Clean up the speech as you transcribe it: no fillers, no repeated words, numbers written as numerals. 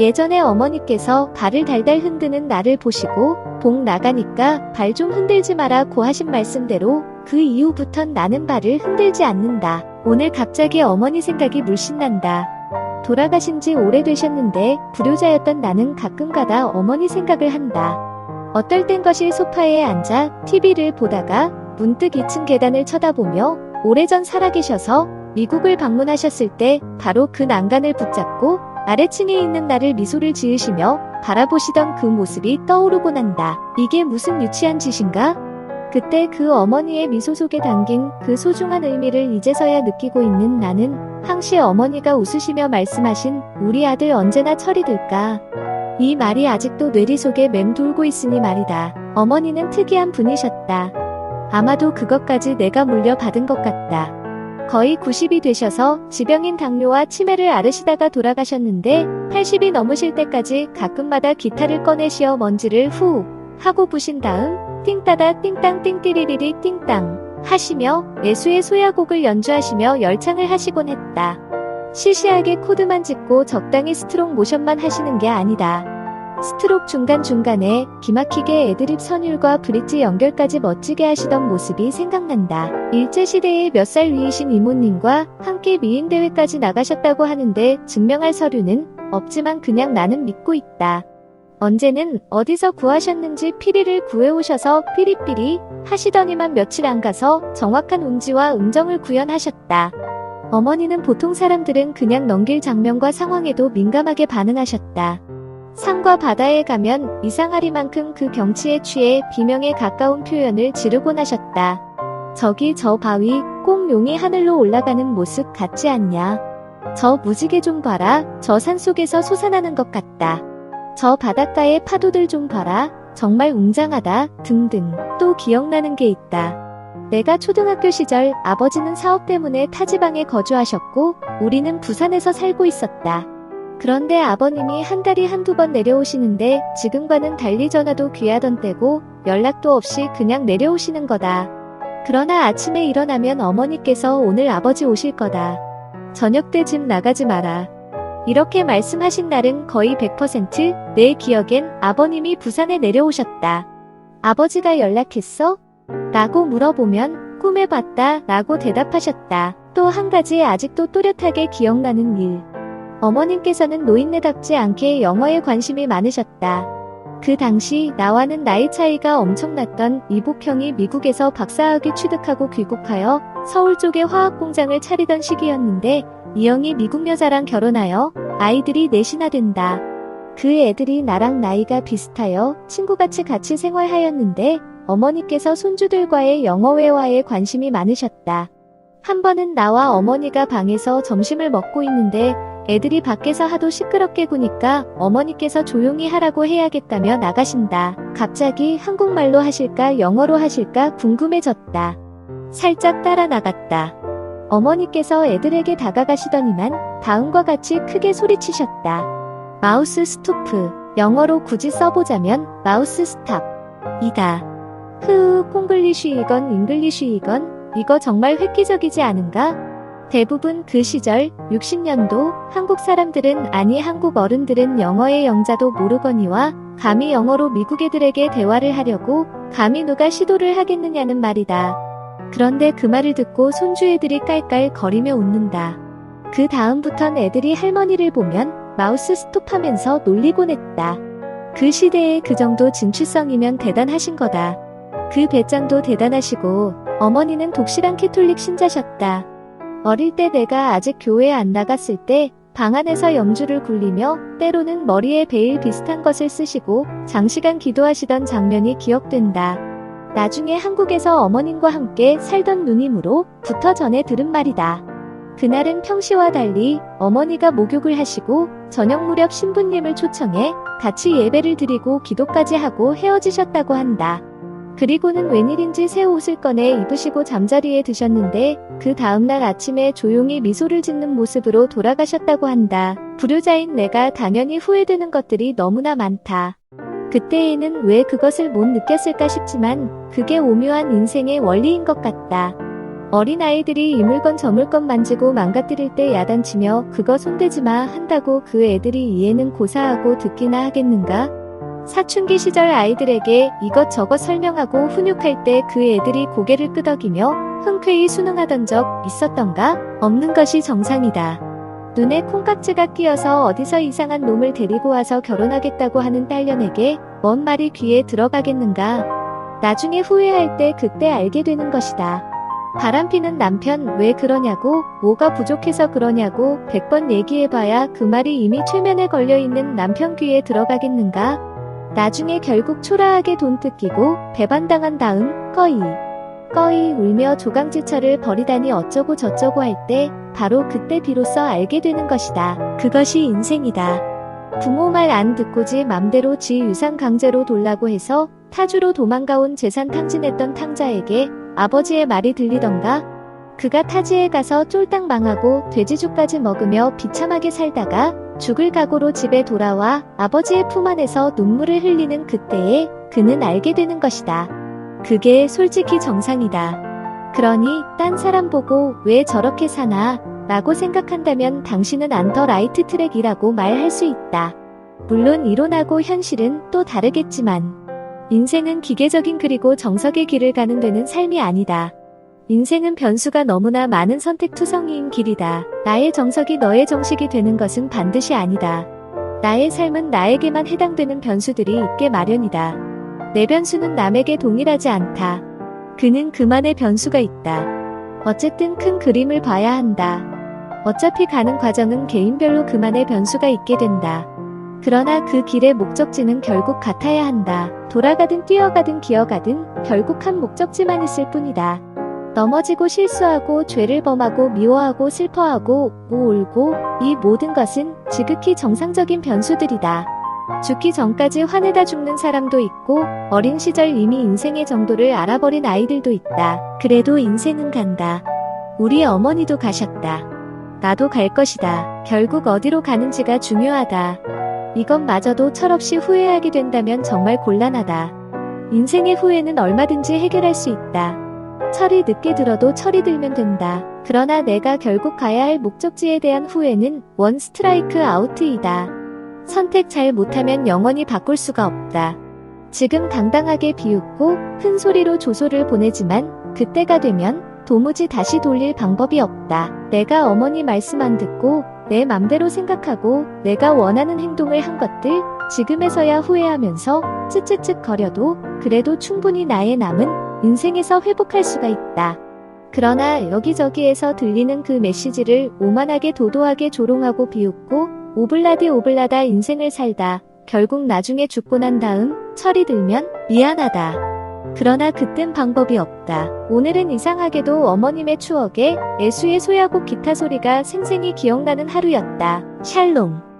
예전에 어머니께서 발을 달달 흔드는 나를 보시고 복 나가니까 발 좀 흔들지 마라고 하신 말씀대로 그 이후부턴 나는 발을 흔들지 않는다. 오늘 갑자기 어머니 생각이 물씬 난다. 돌아가신 지 오래되셨는데 불효자였던 나는 가끔가다 어머니 생각을 한다. 어떨 땐 거실 소파에 앉아 TV를 보다가 문득 2층 계단을 쳐다보며 오래전 살아계셔서 미국을 방문하셨을 때 바로 그 난간을 붙잡고 아래층에 있는 나를 미소를 지으시며 바라보시던 그 모습이 떠오르곤 한다. 이게 무슨 유치한 짓인가? 그때 그 어머니의 미소 속에 담긴 그 소중한 의미를 이제서야 느끼고 있는 나는 항시 어머니가 웃으시며 말씀하신 우리 아들 언제나 철이 들까? 이 말이 아직도 뇌리 속에 맴돌고 있으니 말이다. 어머니는 특이한 분이셨다. 아마도 그것까지 내가 물려받은 것 같다. 거의 90이 되셔서 지병인 당뇨와 치매를 앓으시다가 돌아가셨는데 80이 넘으실 때까지 가끔마다 기타를 꺼내시어 먼지를 후 하고 부신 다음 띵따다 띵땅 띵띠리리리 띵땅 하시며 예수의 소야곡을 연주하시며 열창을 하시곤 했다. 시시하게 코드만 짚고 적당히 스트록 모션만 하시는 게 아니다. 스트록 중간중간에 기막히게 애드립 선율과 브릿지 연결까지 멋지게 하시던 모습이 생각난다. 일제시대에 몇 살 위이신 이모님과 함께 미인대회까지 나가셨다고 하는데 증명할 서류는 없지만 그냥 나는 믿고 있다. 언제는 어디서 구하셨는지 피리를 구해오셔서 삐리삐리 하시더니만 며칠 안 가서 정확한 운지와 음정을 구현하셨다. 어머니는 보통 사람들은 그냥 넘길 장면과 상황에도 민감하게 반응하셨다. 산과 바다에 가면 이상하리만큼 그 경치에 취해 비명에 가까운 표현을 지르곤 하셨다. 저기 저 바위 꼭 용이 하늘로 올라가는 모습 같지 않냐. 저 무지개 좀 봐라. 저 산속에서 솟아나는 것 같다. 저 바닷가의 파도들 좀 봐라. 정말 웅장하다. 등등. 또 기억나는 게 있다. 내가 초등학교 시절 아버지는 사업 때문에 타지방에 거주하셨고 우리는 부산에서 살고 있었다. 그런데 아버님이 한 달에 한두 번 내려오시는데 지금과는 달리 전화도 귀하던 때고 연락도 없이 그냥 내려오시는 거다. 그러나 아침에 일어나면 어머니께서 오늘 아버지 오실 거다. 저녁 때 집 나가지 마라. 이렇게 말씀하신 날은 거의 100% 내 기억엔 아버님이 부산에 내려오셨다. 아버지가 연락했어? 라고 물어보면 꿈에 봤다 라고 대답하셨다. 또 한 가지 아직도 또렷하게 기억나는 일. 어머님께서는 노인네답지 않게 영어에 관심이 많으셨다. 그 당시 나와는 나이 차이가 엄청났던 이복형이 미국에서 박사학위 취득하고 귀국하여 서울 쪽에 화학공장을 차리던 시기였는데 이 형이 미국 여자랑 결혼하여 아이들이 넷이나 된다. 그 애들이 나랑 나이가 비슷하여 친구같이 같이 생활하였는데 어머니께서 손주들과의 영어 회화에 관심이 많으셨다. 한 번은 나와 어머니가 방에서 점심을 먹고 있는데 애들이 밖에서 하도 시끄럽게 구니까 어머니께서 조용히 하라고 해야겠다며 나가신다. 갑자기 한국말로 하실까 영어로 하실까 궁금해졌다. 살짝 따라 나갔다. 어머니께서 애들에게 다가가시더니만 다음과 같이 크게 소리치셨다. 마우스 스토프. 영어로 굳이 써보자면 마우스 스탑 이다. 콩글리쉬 이건 잉글리쉬 이건 이거 정말 획기적이지 않은가? 대부분 그 시절 60년도 한국 사람들은 아니 한국 어른들은 영어의 영자도 모르거니와 감히 영어로 미국 애들에게 대화를 하려고 감히 누가 시도를 하겠느냐는 말이다. 그런데 그 말을 듣고 손주 애들이 깔깔 거리며 웃는다. 그 다음부턴 애들이 할머니를 보면 마우스 스톱하면서 놀리곤 했다. 그 시대에 그 정도 진취성이면 대단하신 거다. 그 배짱도 대단하시고 어머니는 독실한 캐톨릭 신자셨다. 어릴 때 내가 아직 교회에 안 나갔을 때 방 안에서 염주를 굴리며 때로는 머리에 베일 비슷한 것을 쓰시고 장시간 기도하시던 장면이 기억된다. 나중에 한국에서 어머님과 함께 살던 누님으로 부터 전해 들은 말이다. 그날은 평시와 달리 어머니가 목욕을 하시고 저녁 무렵 신부님을 초청해 같이 예배를 드리고 기도까지 하고 헤어지셨다고 한다. 그리고는 웬일인지 새 옷을 꺼내 입으시고 잠자리에 드셨는데 그 다음날 아침에 조용히 미소를 짓는 모습으로 돌아가셨다고 한다. 불효자인 내가 당연히 후회되는 것들이 너무나 많다. 그때에는 왜 그것을 못 느꼈을까 싶지만 그게 오묘한 인생의 원리인 것 같다. 어린아이들이 이 물건 저 물건 만지고 망가뜨릴 때 야단치며 그거 손대지 마 한다고 그 애들이 이해는 고사하고 듣기나 하겠는가? 사춘기 시절 아이들에게 이것저것 설명하고 훈육할 때 그 애들이 고개를 끄덕이며 흔쾌히 순응하던 적 있었던가? 없는 것이 정상이다. 눈에 콩깍지가 끼어서 어디서 이상한 놈을 데리고 와서 결혼하겠다고 하는 딸년에게 뭔 말이 귀에 들어가겠는가? 나중에 후회할 때 그때 알게 되는 것이다. 바람피는 남편 왜 그러냐고, 뭐가 부족해서 그러냐고 100번 얘기해봐야 그 말이 이미 최면에 걸려있는 남편 귀에 들어가겠는가? 나중에 결국 초라하게 돈 뜯기고 배반당한 다음 꺼이 울며 조강지처를 버리다니 어쩌고 저쩌고 할 때 바로 그때 비로소 알게 되는 것이다. 그것이 인생이다. 부모 말 안 듣고 지 맘대로 지 유산 강제로 돌라고 해서 타주로 도망가온 재산 탕진했던 탕자에게 아버지의 말이 들리던가? 그가 타지에 가서 쫄딱 망하고 돼지죽까지 먹으며 비참하게 살다가 죽을 각오로 집에 돌아와 아버지의 품 안에서 눈물을 흘리는 그때에 그는 알게 되는 것이다. 그게 솔직히 정상이다. 그러니 딴 사람 보고 왜 저렇게 사나 라고 생각한다면 당신은 안더 라이트 트랙이라고 말할 수 있다. 물론 이론하고 현실은 또 다르겠지만 인생은 기계적인 그리고 정석의 길을 가는 데는 삶이 아니다. 인생은 변수가 너무나 많은 선택투성이인 길이다. 나의 정석이 너의 정식이 되는 것은 반드시 아니다. 나의 삶은 나에게만 해당되는 변수들이 있게 마련이다. 내 변수는 남에게 동일하지 않다. 그는 그만의 변수가 있다. 어쨌든 큰 그림을 봐야 한다. 어차피 가는 과정은 개인별로 그만의 변수가 있게 된다. 그러나 그 길의 목적지는 결국 같아야 한다. 돌아가든 뛰어가든 기어가든 결국 한 목적지만 있을 뿐이다. 넘어지고 실수하고 죄를 범하고 미워하고 슬퍼하고 울고 이 모든 것은 지극히 정상적인 변수들이다. 죽기 전까지 화내다 죽는 사람도 있고 어린 시절 이미 인생의 정도를 알아버린 아이들도 있다. 그래도 인생은 간다. 우리 어머니도 가셨다. 나도 갈 것이다. 결국 어디로 가는지가 중요하다. 이것마저도 철없이 후회하게 된다면 정말 곤란하다. 인생의 후회는 얼마든지 해결할 수 있다. 철이 늦게 들어도 철이 들면 된다. 그러나 내가 결국 가야 할 목적지에 대한 후회는 원 스트라이크 아웃이다. 선택 잘 못하면 영원히 바꿀 수가 없다. 지금 당당하게 비웃고 큰 소리로 조소를 보내지만 그때가 되면 도무지 다시 돌릴 방법이 없다. 내가 어머니 말씀 안 듣고 내 맘대로 생각하고 내가 원하는 행동을 한 것들 지금에서야 후회하면서 쯧쯧쯧 거려도 그래도 충분히 나의 남은 인생에서 회복할 수가 있다. 그러나 여기저기에서 들리는 그 메시지를 오만하게 도도하게 조롱하고 비웃고 오블라디 오블라다 인생을 살다 결국 나중에 죽고 난 다음 철이 들면 미안하다. 그러나 그땐 방법이 없다. 오늘은 이상하게도 어머님의 추억에 애수의 소야곡 기타 소리가 생생히 기억나는 하루였다. 샬롬.